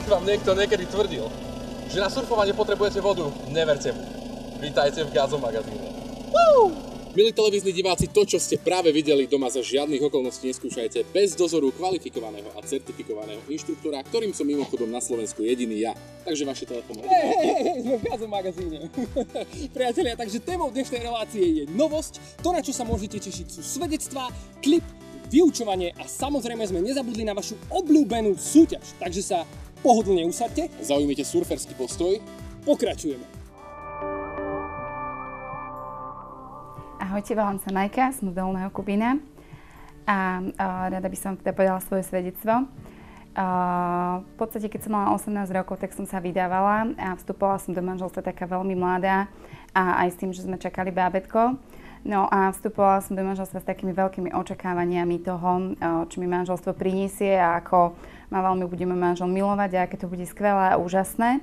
Vám niekto niekedy tvrdil, že na surfovanie potrebujete vodu, neverte mu. Vítajte v Gazo magazíne. Milí televízni diváci, to, čo ste práve videli doma, za žiadnych okolností neskúšajte bez dozoru kvalifikovaného a certifikovaného inštruktora, ktorým som mimochodom na Slovensku jediný ja. Takže vaše telefóny. Sme v Gazo magazíne. Priatelia, takže témou dnešnej relácie je novosť. To, na čo sa môžete tešiť, sú svedectvá, klip, vyučovanie a samozrejme sme nezabudli na vašu obľúbenú súťaž. Takže sa pohodlne usaďte. Zaujmite surferský postoj. Pokračujeme. Ahojte, volám sa Majka, som z Dolného Kubína a rada by som teda povedala svoje svedectvo. V podstate, keď som mala 18 rokov, tak som sa vydávala a vstupovala som do manželstva taká veľmi mladá a aj s tým, že sme čakali bábätko. No a vstupovala som do manželstva s takými veľkými očakávaniami toho, čo mi manželstvo priniesie a ako ma veľmi budeme manžel milovať a aké to bude skvelé a úžasné.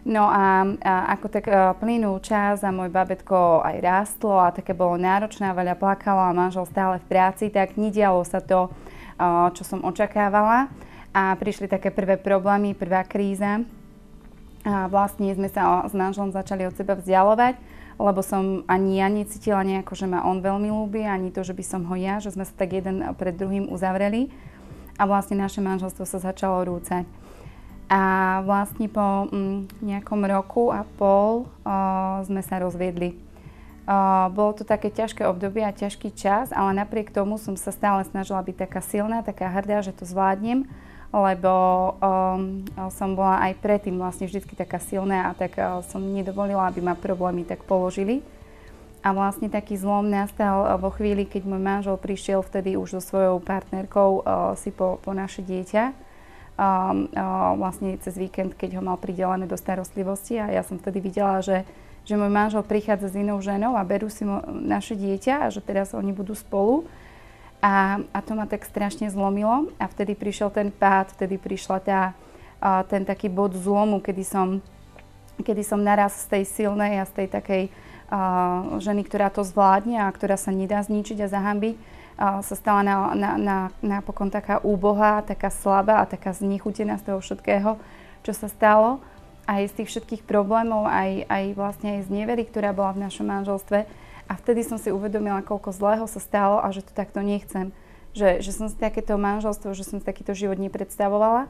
No a ako tak plynul čas a môj bábätko aj rástlo a také bolo náročné, veľa plakalo a manžel stále v práci, tak nedialo sa to, čo som očakávala. A prišli také prvé problémy, prvá kríza. A vlastne sme sa s manželom začali od seba vzdialovať, lebo som ani ja necítila nejako, že ma on veľmi ľúbi, ani to, že by som ho ja, že sme sa tak jeden pred druhým uzavreli. A vlastne naše manželstvo sa začalo rúcať. A vlastne po nejakom roku a pol sme sa rozviedli. Bolo to také ťažké obdobie a ťažký čas, ale napriek tomu som sa stále snažila byť taká silná, taká hrdá, že to zvládnem, lebo som bola aj predtým vlastne vždycky taká silná a tak som nedovolila, aby ma problémy tak položili. A vlastne taký zlom nastal vo chvíli, keď môj manžel prišiel vtedy už so svojou partnerkou si po naše dieťa. Vlastne cez víkend, keď ho mal pridelené do starostlivosti a ja som vtedy videla, že môj manžel prichádza s inou ženou a berú si naše dieťa a že teraz oni budú spolu. A to ma tak strašne zlomilo a vtedy prišiel ten pád, vtedy prišla ten taký bod zlomu, kedy som naraz z tej silnej a z tej takej ženy, ktorá to zvládne a ktorá sa nedá zničiť a zahambiť, sa stala napokon taká úbohá, taká slabá a taká znechutená z toho všetkého, čo sa stalo. Aj z tých všetkých problémov, aj vlastne aj z nevery, ktorá bola v našom manželstve. A vtedy som si uvedomila, koľko zlého sa stalo a že to takto nechcem. Že som si takéto manželstvo, že som si takýto život nepredstavovala.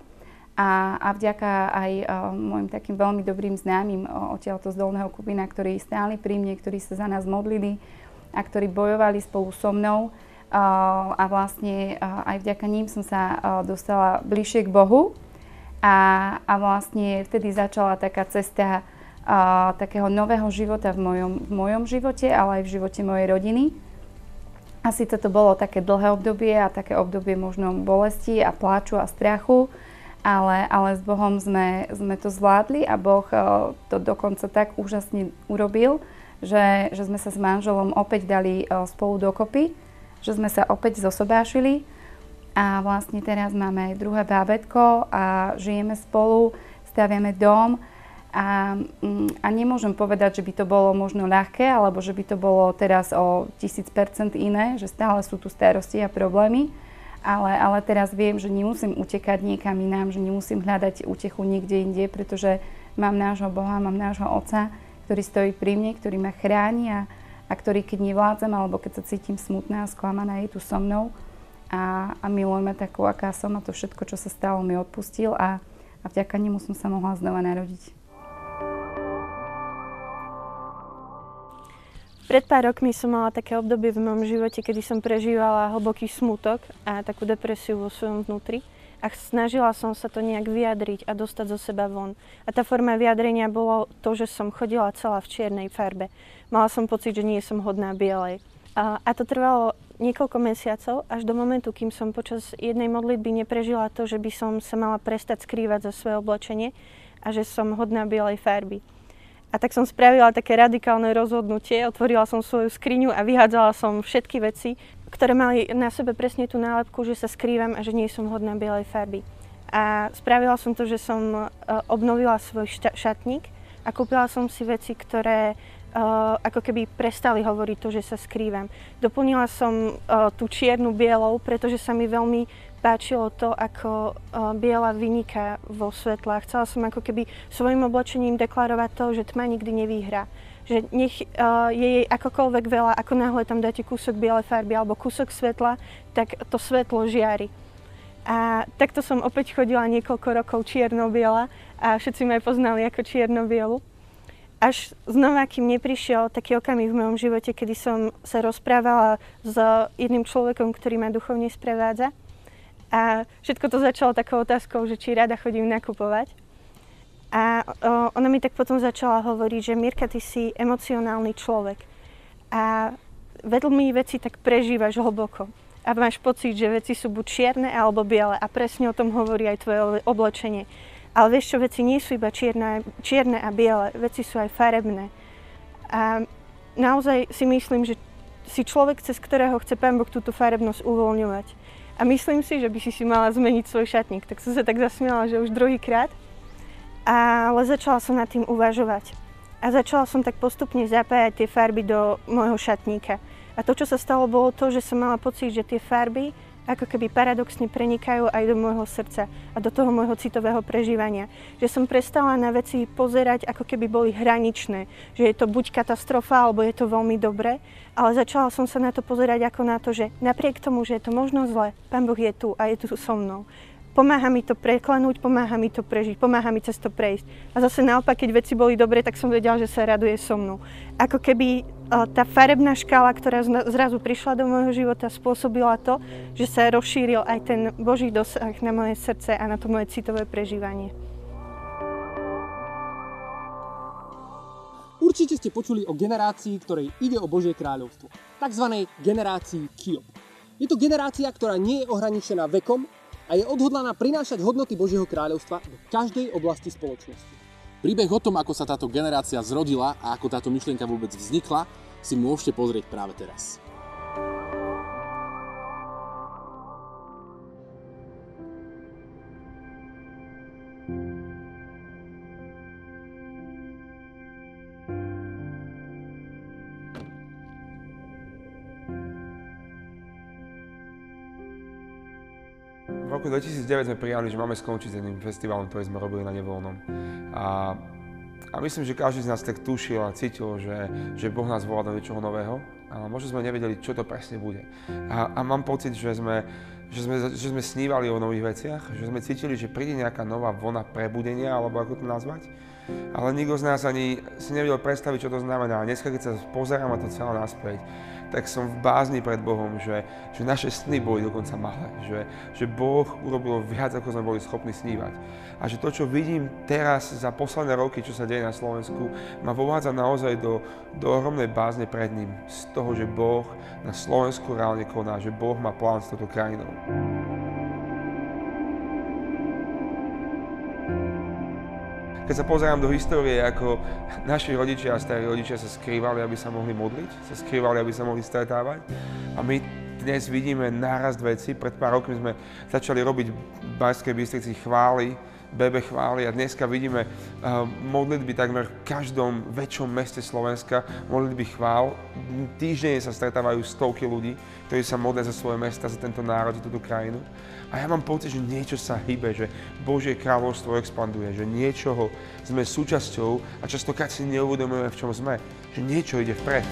A vďaka aj môjim takým veľmi dobrým známym odtiaľto z Dolného Kubína, ktorí stáli pri mne, ktorí sa za nás modlili a ktorí bojovali spolu so mnou. A vlastne aj vďaka ním som sa dostala bližšie k Bohu. A vlastne vtedy začala taká cesta takého nového života v mojom živote, ale aj v živote mojej rodiny. A síce to bolo také dlhé obdobie a také obdobie možno bolesti a pláču a strachu, ale s Bohom sme to zvládli a Boh to dokonca tak úžasne urobil, že sme sa s manželom opäť dali spolu dokopy, že sme sa opäť zosobášili a vlastne teraz máme druhé bábätko a žijeme spolu, staviame dom a nemôžem povedať, že by to bolo možno ľahké, alebo že by to bolo teraz o 1000% iné, že stále sú tu starosti a problémy. Ale teraz viem, že nemusím utekať niekam inám, že nemusím hľadať útechu niekde inde, pretože mám nášho Boha, mám nášho Otca, ktorý stojí pri mne, ktorý ma chráni a ktorý, keď nevládzem alebo keď sa cítim smutná a sklamaná, je tu so mnou a miluje ma takú, aká som a to všetko, čo sa stalo, mi odpustil a vďaka nemu som sa mohla znova narodiť. Pred pár rokmi som mala také obdobie v mojom živote, kedy som prežívala hlboký smutok a takú depresiu vo svojom vnútri a snažila som sa to nejak vyjadriť a dostať zo seba von. A tá forma vyjadrenia bolo to, že som chodila celá v čiernej farbe. Mala som pocit, že nie som hodná bielej. A to trvalo niekoľko mesiacov, až do momentu, kým som počas jednej modlitby neprežila to, že by som sa mala prestať skrývať za svoje oblečenie a že som hodná bielej farby. A tak som spravila také radikálne rozhodnutie, otvorila som svoju skriňu a vyhádzala som všetky veci, ktoré mali na sebe presne tú nálepku, že sa skrývam a že nie som hodná bielej farby. A spravila som to, že som obnovila svoj šatník a kúpila som si veci, ktoré ako keby prestali hovoriť to, že sa skrývam. Doplnila som tú čiernu bielou, pretože sa mi veľmi páčilo to, ako biela vyniká vo svetle. Chcela som ako keby svojim oblečením deklarovať to, že tma nikdy nevyhrá. Že nech je jej akokoľvek veľa, ako náhle tam dáte kúsok bielej farby alebo kúsok svetla, tak to svetlo žiari. A takto som opäť chodila niekoľko rokov čierno-biela a všetci ma aj poznali ako čierno-bielu. Až znova, kým neprišiel taký okamih v mojom živote, kedy som sa rozprávala s jedným človekom, ktorý ma duchovne sprevádza. A všetko to začalo takou otázkou, že či rada chodím nakupovať. A ona mi tak potom začala hovoriť, že Mirka, ty si emocionálny človek. A veľmi veci tak prežívaš hlboko. A máš pocit, že veci sú buď čierne alebo biele. A presne o tom hovorí aj tvoje oblečenie. Ale vieš čo, veci nie sú iba čierne a biele, veci sú aj farebné. A naozaj si myslím, že si človek, cez ktorého chce Pán Boh túto farebnosť uvoľňovať. A myslím si, že by si mala zmeniť svoj šatník. Tak som sa tak zasmiala, že už druhýkrát. Ale začala som nad tým uvažovať. A začala som tak postupne zapájať tie farby do môjho šatníka. A to, čo sa stalo, bolo to, že som mala pocit, že tie farby ako keby paradoxne prenikajú aj do môjho srdca a do toho môjho citového prežívania. Že som prestala na veci pozerať, ako keby boli hraničné. Že je to buď katastrofa, alebo je to veľmi dobré. Ale začala som sa na to pozerať ako na to, že napriek tomu, že je to možno zle, Pán Boh je tu a je tu so mnou. Pomáha mi to preklenúť, pomáha mi to prežiť, pomáha mi cez to prejsť. A zase naopak, keď veci boli dobré, tak som vedela, že sa raduje so mnou. Ako keby tá farebná škála, ktorá zrazu prišla do môjho života, spôsobila to, že sa rozšíril aj ten Boží dosah na moje srdce a na to moje citové prežívanie. Určite ste počuli o generácii, ktorej ide o Božie kráľovstvo. Takzvanej generácii Kiob. Je to generácia, ktorá nie je ohraničená vekom, a je odhodlaná prinášať hodnoty Božieho kráľovstva do každej oblasti spoločnosti. Príbeh o tom, ako sa táto generácia zrodila a ako táto myšlienka vôbec vznikla, si môžete pozrieť práve teraz. V roku 2009 sme prijali, že máme skončiť s jedným festivalom, ktorý sme robili na Nevoľnom. A myslím, že každý z nás tak tušil a cítil, že Boh nás volá do niečoho nového, ale možno sme nevedeli, čo to presne bude. A mám pocit, že sme snívali o nových veciach, že sme cítili, že príde nejaká nová vlna prebudenia, alebo ako to nazvať. Ale nikto z nás ani si nevedel predstaviť, čo to znamená. A dneska, keď sa pozerám na to celé naspäť, tak som v bázni pred Bohom, že naše sny boli dokonca malé. Že Boh urobil viac, ako sme boli schopní snívať. A že to, čo vidím teraz za posledné roky, čo sa deje na Slovensku, ma vovádza naozaj do ohromnej bázne pred ním. Z toho, že Boh na Slovensku reálne koná, že Boh má plán s touto krajinou. Keď sa pozerám do histórie, ako naši rodičia a starí rodičia sa skrývali, aby sa mohli modliť, sa skrývali, aby sa mohli stretávať. A my dnes vidíme nárast veci. Pred pár rokmi sme začali robiť v Banskej Bystrici chvály, bebe chvály a dneska vidíme modlitby takmer v každom väčšom meste Slovenska, modlitby chvál. Týždenne sa stretávajú stovky ľudí, ktorí sa modlia za svoje mesta, za tento národ, za túto krajinu. A ja mám pocit, že niečo sa hýbe, že Božie kráľovstvo expanduje, že niečoho sme súčasťou a častokrát si neuvedomujeme, v čom sme, že niečo ide vpred.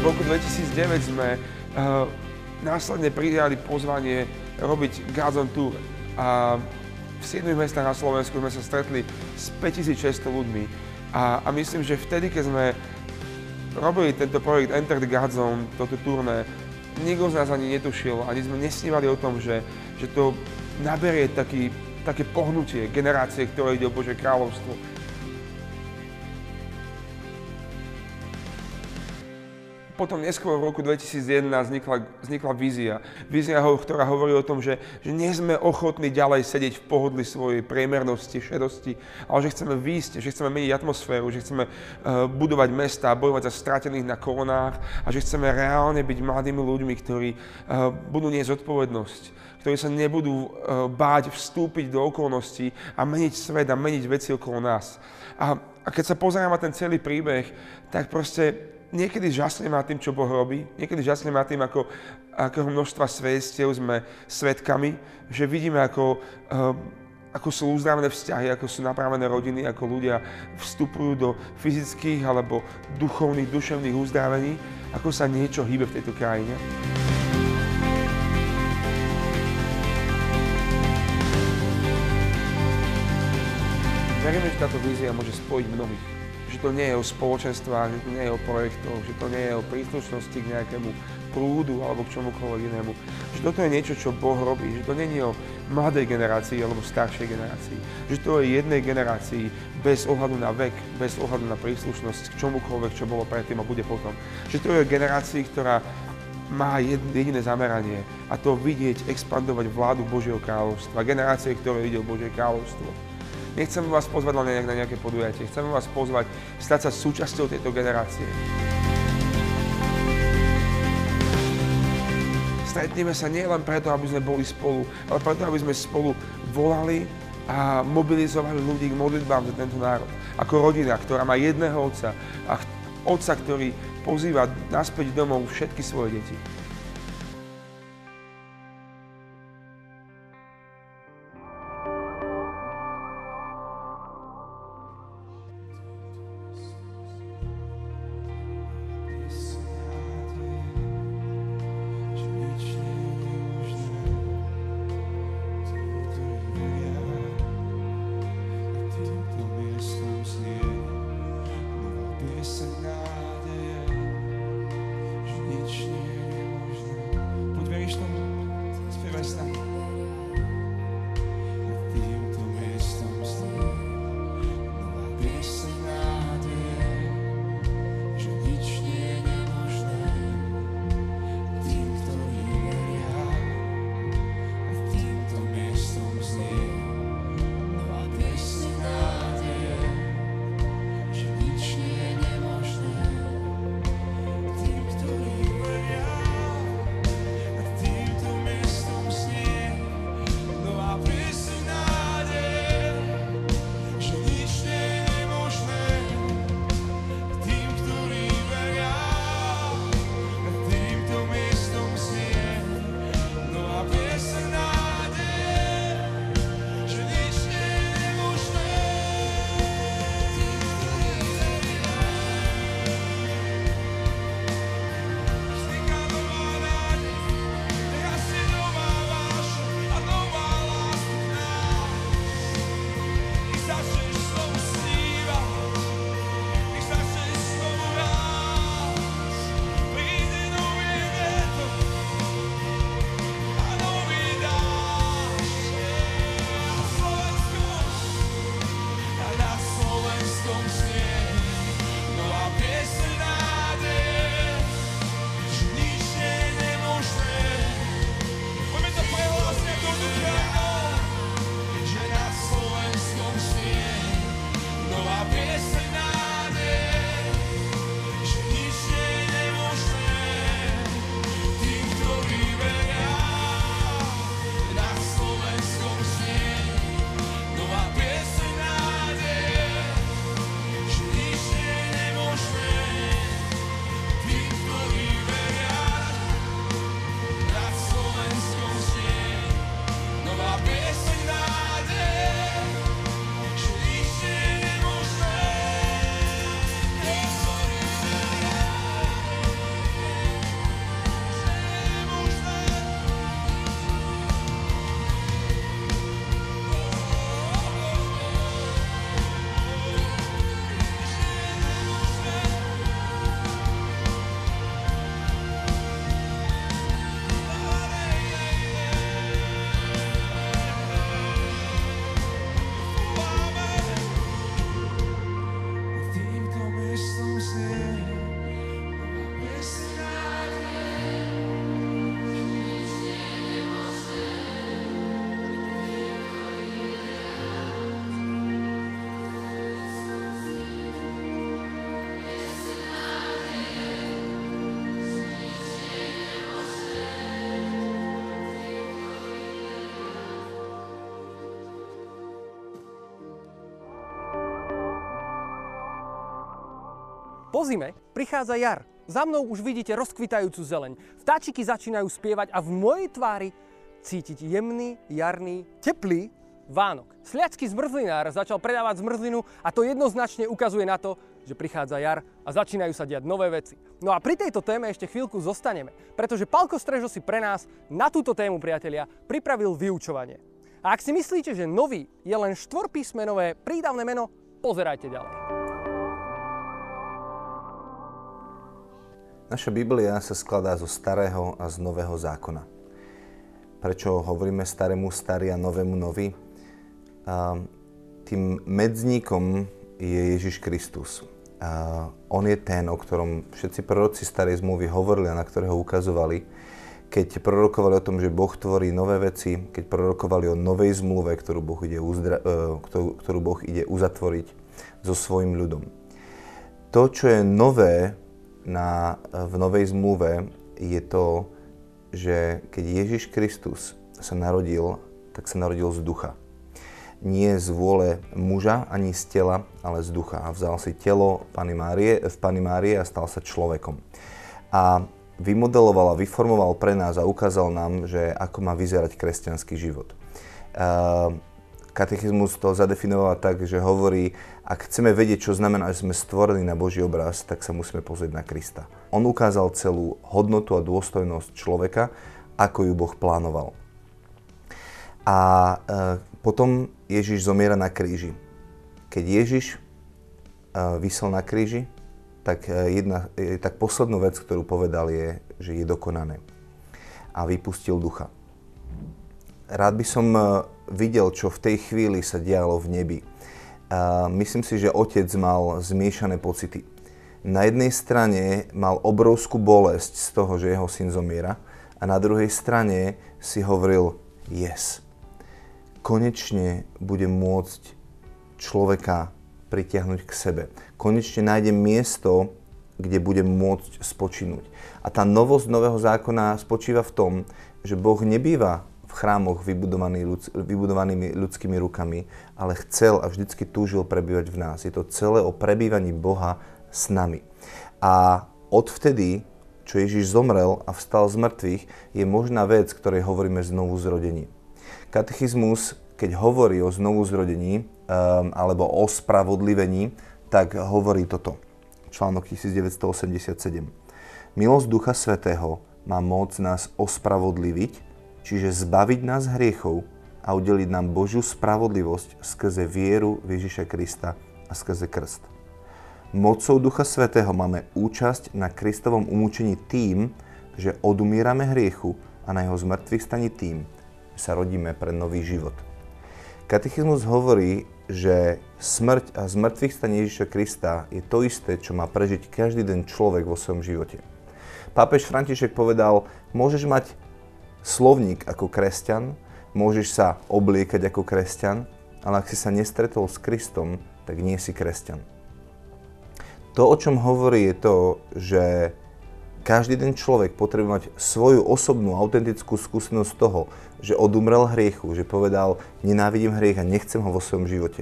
V roku 2009 sme následne prijali pozvanie robiť God's on Tour. A v 7 mestách na Slovensku sme sa stretli s 5600 ľuďmi. A myslím, že vtedy, keď sme robili tento projekt Enter the God Zone, toto turné, nikto z nás ani netušil, ani sme nesnívali o tom, že to naberie také pohnutie generácie, ktoré ide o Božie kráľovstvo. Potom neskôr v roku 2011 vznikla vízia. Vízia, ktorá hovorí o tom, že nie sme ochotní ďalej sedieť v pohodli svojej priemernosti, šedosti, ale že chceme výjsť, že chceme meniť atmosféru, že chceme budovať mesta, bojovať za stratených na koronách a že chceme reálne byť mladými ľuďmi, ktorí budú niesť zodpovednosť, ktorí sa nebudú báť vstúpiť do okolností a meniť svet a meniť veci okolo nás. A keď sa pozerám na ten celý príbeh, tak proste niekedy žasnem nad tým, čo Boh robí, niekedy žasnem nad tým, akého množstva svedectiev sme svedkami, že vidíme, ako sú uzdravené vzťahy, ako sú napravené rodiny, ako ľudia vstupujú do fyzických alebo duchovných, duševných uzdravení, ako sa niečo hýbe v tejto krajine. Veríme, že táto vízia môže spojiť mnohých. Že to nie je o spoločenstvách, že to nie je o projektoch, že to nie je o príslušnosti k nejakému prúdu alebo k čomukoľvek inému. Že toto je niečo, čo Boh robí, že to nie je o mladej generácii alebo staršej generácii. Že to je jednej generácii bez ohľadu na vek, bez ohľadu na príslušnosť k čomukoľvek, čo bolo predtým a bude potom. Že to je generácii, ktorá má jediné zameranie a to vidieť expandovať vládu Božieho kráľovstva. Generácie, ktoré ide o Božie kráľovstvo. Nechcem vás pozvať len na nejaké podujatie, chcem vás pozvať stať sa súčasťou tejto generácie. Stretneme sa nie len preto, aby sme boli spolu, ale preto, aby sme spolu volali a mobilizovali ľudí k modlitbám za tento národ. Ako rodina, ktorá má jedného otca a otca, ktorý pozýva naspäť domov všetky svoje deti. Po zime prichádza jar. Za mnou už vidíte rozkvitajúcu zeleň. Vtáčiky začínajú spievať a v mojej tvári cítiť jemný, jarný, teplý Vánok. Sliacký zmrzlinár začal predávať zmrzlinu a to jednoznačne ukazuje na to, že prichádza jar a začínajú sa diať nové veci. No a pri tejto téme ešte chvíľku zostaneme, pretože Palko Strežo si pre nás na túto tému, priatelia, pripravil vyučovanie. A ak si myslíte, že nový je len štvorpísmenové prídavné meno, pozerajte ďalej. Naša Biblia sa skladá zo starého a z nového zákona. Prečo hovoríme starému starý a novému nový? Tým medzníkom je Ježiš Kristus. On je ten, o ktorom všetci proroci starej zmluvy hovorili a na ktorého ukazovali, keď prorokovali o tom, že Boh tvorí nové veci, keď prorokovali o novej zmluve, ktorú Boh ide uzatvoriť so svojím ľudom. To, čo je nové v novej zmluve, je to, že keď Ježiš Kristus sa narodil, tak sa narodil z ducha. Nie z vôle muža, ani z tela, ale z ducha. A vzal si telo v Panny Márie a stal sa človekom. A vymodeloval a vyformoval pre nás a ukázal nám, že ako má vyzerať kresťanský život. Katechizmus to zadefinoval tak, že hovorí, ak chceme vedieť, čo znamená, že sme stvorení na Boží obraz, tak sa musíme pozrieť na Krista. On ukázal celú hodnotu a dôstojnosť človeka, ako ju Boh plánoval. A potom Ježiš zomiera na kríži. Keď Ježiš visel na kríži, tak poslednú vec, ktorú povedal, je, že je dokonané. A vypustil ducha. Rád by som videl, čo v tej chvíli sa dialo v nebi. Myslím si, že otec mal zmiešané pocity. Na jednej strane mal obrovskú bolesť z toho, že jeho syn zomiera, a na druhej strane si hovoril, yes. Konečne budem môcť človeka pritiahnuť k sebe. Konečne nájdem miesto, kde budem môcť spočinúť. A tá novosť nového zákona spočíva v tom, že Boh nebýva v chrámoch vybudovanými ľudskými rukami, ale chcel a vždycky túžil prebývať v nás. Je to celé o prebývaní Boha s nami. A odvtedy, čo Ježiš zomrel a vstal z mŕtvych, je možná vec, ktorej hovoríme znovu zrodení. Katechizmus, keď hovorí o znovuzrodení alebo o spravodlivení, tak hovorí toto. Článok 1987. Milosť Ducha Svätého má moc nás ospravodliviť, čiže zbaviť nás hriechov a udeliť nám Božiu spravodlivosť skrze vieru v Ježiša Krista a skrze krst. Mocou Ducha Svätého máme účasť na Kristovom umúčení tým, že odumierame hriechu a na jeho zmŕtvychvstaní tým, sa rodíme pre nový život. Katechizmus hovorí, že smrť a zmŕtvychvstanie Ježiša Krista je to isté, čo má prežiť každý den človek vo svojom živote. Pápež František povedal, môžeš mať slovník ako kresťan, môžeš sa obliekať ako kresťan, ale ak si sa nestretol s Kristom, tak nie si kresťan. To, o čom hovorí, je to, že každý ten človek potrebuje mať svoju osobnú, autentickú skúsenosť toho, že odumrel hriechu, že povedal, nenávidím hriech a nechcem ho vo svojom živote.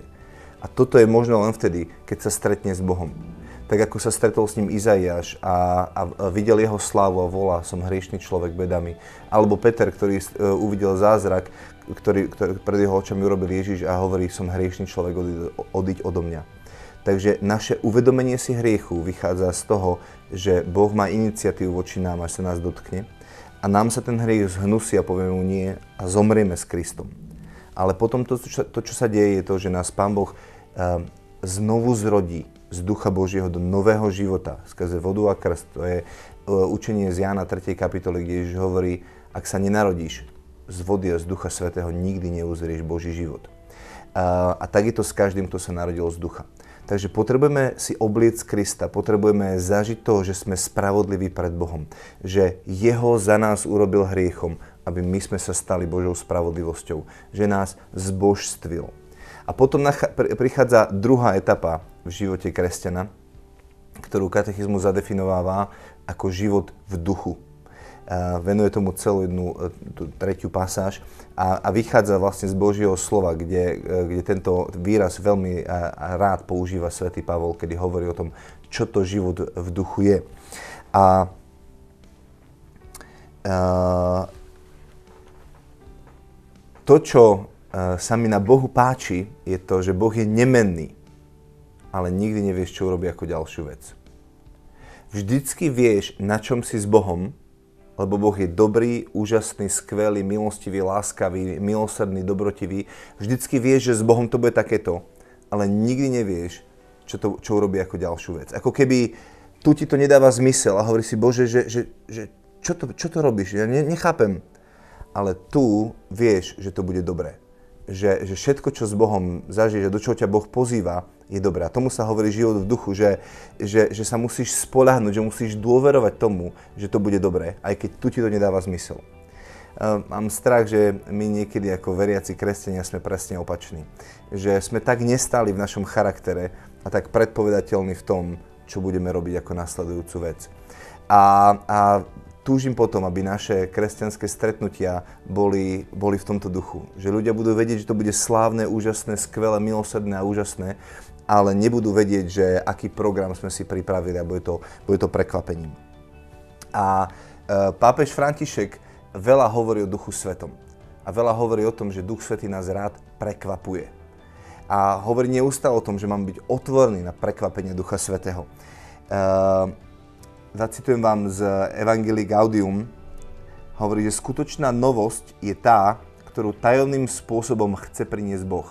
A toto je možno len vtedy, keď sa stretne s Bohom. Tak ako sa stretol s ním Izaiáš a videl jeho slávu a volá, som hriešný človek bedami. Alebo Peter, ktorý uvidel zázrak, ktorý pred jeho očami urobil Ježiš a hovorí, som hriešný človek, odiď odo mňa. Takže naše uvedomenie si hriechu vychádza z toho, že Boh má iniciatívu voči nám, až sa nás dotkne. A nám sa ten hriech zhnusí a povieme mu nie a zomrieme s Kristom. Ale potom to, čo sa deje, je to, že nás Pán Boh znovu zrodí z Ducha Božieho do nového života skrze vodu a krst. To je učenie z Jána 3. kapitoly, kde Ježiš hovorí, ak sa nenarodíš z vody a z Ducha Svätého, nikdy neuzrieš Boží život. A tak je to s každým, kto sa narodil z Ducha. Takže potrebujeme si obliecť Krista, potrebujeme zažiť to, že sme spravodliví pred Bohom. Že Jeho za nás urobil hriechom, aby my sme sa stali Božou spravodlivosťou. Že nás zbožstvil. A potom prichádza druhá etapa v živote kresťana, ktorú katechizmus zadefinováva ako život v duchu. Venuje tomu celú tú tretiu pasáž a vychádza vlastne z Božieho slova, kde tento výraz veľmi rád používa svätý Pavol, kedy hovorí o tom, čo to život v duchu je. A to, čo sa mi na Bohu páči, je to, že Boh je nemenný, ale nikdy nevieš, čo urobí ako ďalšiu vec. Vždycky vieš, na čom si s Bohom, lebo Boh je dobrý, úžasný, skvelý, milostivý, láskavý, milosrdný, dobrotivý. Vždycky vieš, že s Bohom to bude takéto, ale nikdy nevieš, čo urobí ako ďalšiu vec. Ako keby tu ti to nedáva zmysel a hovorí si, Bože, že čo to robíš? Ja nechápem. Ale tu vieš, že to bude dobré. Že všetko, čo s Bohom zažiješ a do čoho ťa Boh pozýva, je dobré. A tomu sa hovorí život v duchu, že sa musíš spoľahnúť, že musíš dôverovať tomu, že to bude dobré, aj keď tu ti to nedáva zmysel. Mám strach, že my niekedy ako veriaci kresťania sme presne opační. Že sme tak nestáli v našom charaktere a tak predpovedateľní v tom, čo budeme robiť ako nasledujúcu vec. A túžim potom, aby naše kresťanské stretnutia boli v tomto duchu. Že ľudia budú vedieť, že to bude slávne, úžasné, skvelé, milosrdné a úžasné, ale nebudú vedieť, že aký program sme si pripravili a bude to prekvapením. A pápež František veľa hovorí o Duchu Svetom. A veľa hovorí o tom, že Duch Svätý nás rád prekvapuje. A hovorí neustále o tom, že máme byť otvorení na prekvapenie Ducha Svätého. Zacitujem vám z Evangelii Gaudium. Hovorí, že skutočná novosť je tá, ktorú tajomným spôsobom chce priniesť Boh.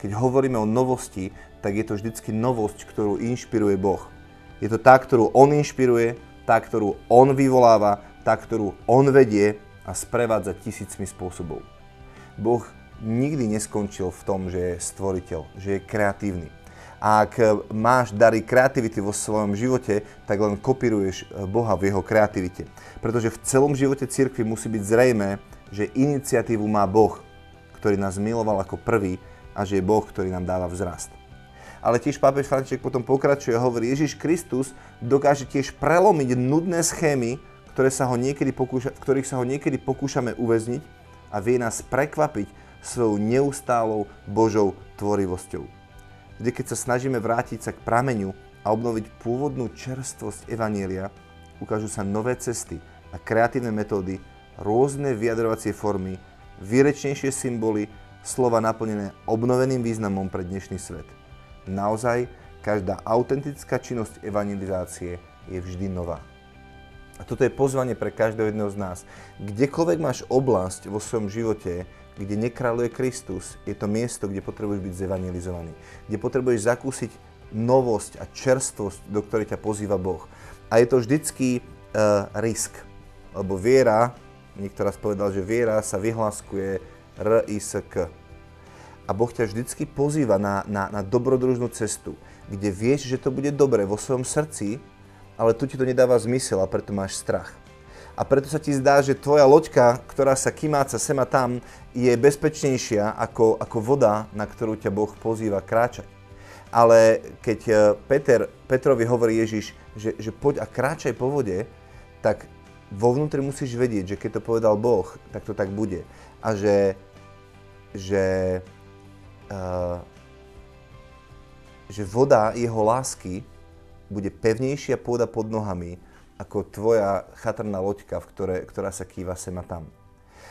Keď hovoríme o novosti, tak je to vždycky novosť, ktorú inšpiruje Boh. Je to tá, ktorú On inšpiruje, tá, ktorú On vyvoláva, tá, ktorú On vedie a sprevádza tisícmi spôsobov. Boh nikdy neskončil v tom, že je stvoriteľ, že je kreatívny. A ak máš dary kreativity vo svojom živote, tak len kopíruješ Boha v jeho kreativite. Pretože v celom živote cirkvi musí byť zrejmé, že iniciatívu má Boh, ktorý nás miloval ako prvý a že je Boh, ktorý nám dáva vzrast. Ale tiež pápež František potom pokračuje a hovorí, Ježiš Kristus dokáže tiež prelomiť nudné schémy, v ktorých sa ho niekedy pokúšame uväzniť a vie nás prekvapiť svojou neustálou Božou tvorivosťou. Kde keď sa snažíme vrátiť sa k prameňu a obnoviť pôvodnú čerstvosť evanjelia, ukážu sa nové cesty a kreatívne metódy, rôzne vyjadrovacie formy, výrečnejšie symboly, slova naplnené obnoveným významom pre dnešný svet. Naozaj, každá autentická činnosť evangelizácie je vždy nová. A toto je pozvanie pre každého jedného z nás. Kdekoľvek máš oblasť vo svojom živote, kde nekráľuje Kristus, je to miesto, kde potrebuješ byť zevangelizovaný. Kde potrebuješ zakúsiť novosť a čerstvosť, do ktorej ťa pozýva Boh. A je to vždycky risk. Lebo viera, niekto raz povedal, že viera sa vyhláskuje R-I-S-K. A Boh ťa vždycky pozýva na dobrodružnú cestu, kde vieš, že to bude dobre vo svojom srdci, ale tu ti to nedáva zmysel a preto máš strach. A preto sa ti zdá, že tvoja loďka, ktorá sa kymáca sem a tam, je bezpečnejšia ako voda, na ktorú ťa Boh pozýva kráčať. Ale keď Petrovi hovorí Ježiš, že poď a kráčaj po vode, tak vo vnútri musíš vedieť, že keď to povedal Boh, tak to tak bude. A že voda jeho lásky bude pevnejšia pôda pod nohami, ako tvoja chatrná loďka, ktorá sa kýva sem a tam.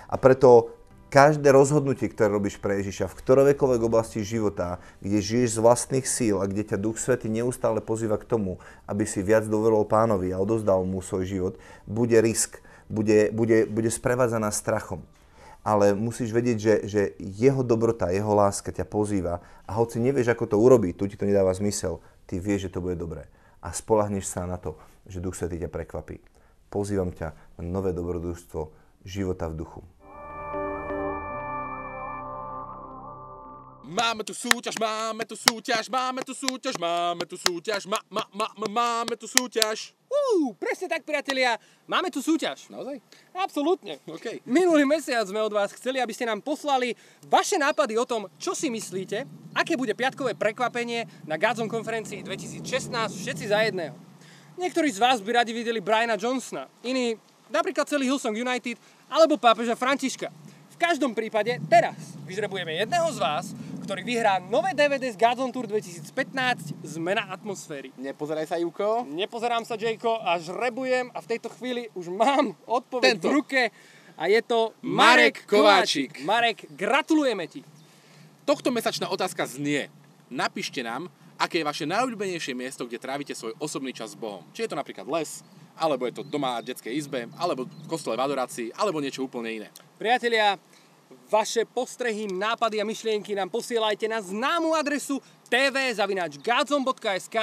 A preto každé rozhodnutie, ktoré robíš pre Ježiša v ktorejkoľvek oblasti života, kde žiješ z vlastných síl a kde ťa Duch Svätý neustále pozýva k tomu, aby si viac dôveroval Pánovi a odozdal mu svoj život, bude risk, bude sprevádzaná strachom. Ale musíš vedieť, že jeho dobrota, jeho láska ťa pozýva a hoci nevieš, ako to urobiť, tu ti to nedáva zmysel, ty vieš, že to bude dobré. A spoľahneš sa na to, že Duch Svätý ťa prekvapí. Pozývam ťa na nové dobrodružstvo života v duchu. Máme tu súťaž, máme tu súťaž, máme tu súťaž, máme tu súťaž, máme tu súťaž. Presne tak, priatelia. Máme tu súťaž. Naozaj? Absolútne. OK. Minulý mesiac sme od vás chceli, aby ste nám poslali vaše nápady o tom, čo si myslíte, aké bude piatkové prekvapenie na Godzone konferencii 2016 všetci za jedného. Niektorí z vás by radi videli Briana Johnsona, iní napríklad celý Hillsong United alebo pápeža Františka. V každom prípade teraz vyžrebujeme jedného z vás, ktorý vyhrá nové DVD z Gods on Tour 2015 Zmena atmosféry. Nepozeraj sa, Júko. Nepozerám sa, Jayko, a žrebujem a v tejto chvíli už mám odpoveď v ruke a je to Marek Kováčik. Marek, gratulujeme ti. Tohto mesačná otázka znie. Napíšte nám, aké je vaše najobľúbenejšie miesto, kde trávite svoj osobný čas s Bohom. Či je to napríklad les, alebo je to doma v detskej izbe, alebo v kostole v adorácii, alebo niečo úplne iné. Priatelia, vaše postrehy, nápady a myšlienky nám posielajte na známu adresu tv@gadzon.sk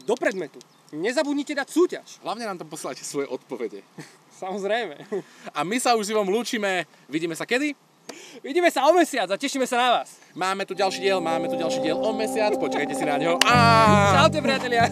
do predmetu. Nezabudnite dať súťaž. Hlavne nám tam posielajte svoje odpovede. Samozrejme. A my sa už s Ivom lúčime. Vidíme sa kedy? Vidíme sa o mesiac a tešíme sa na vás. Máme tu ďalší diel o mesiac. Počkajte si na neho. Čaute, priatelia.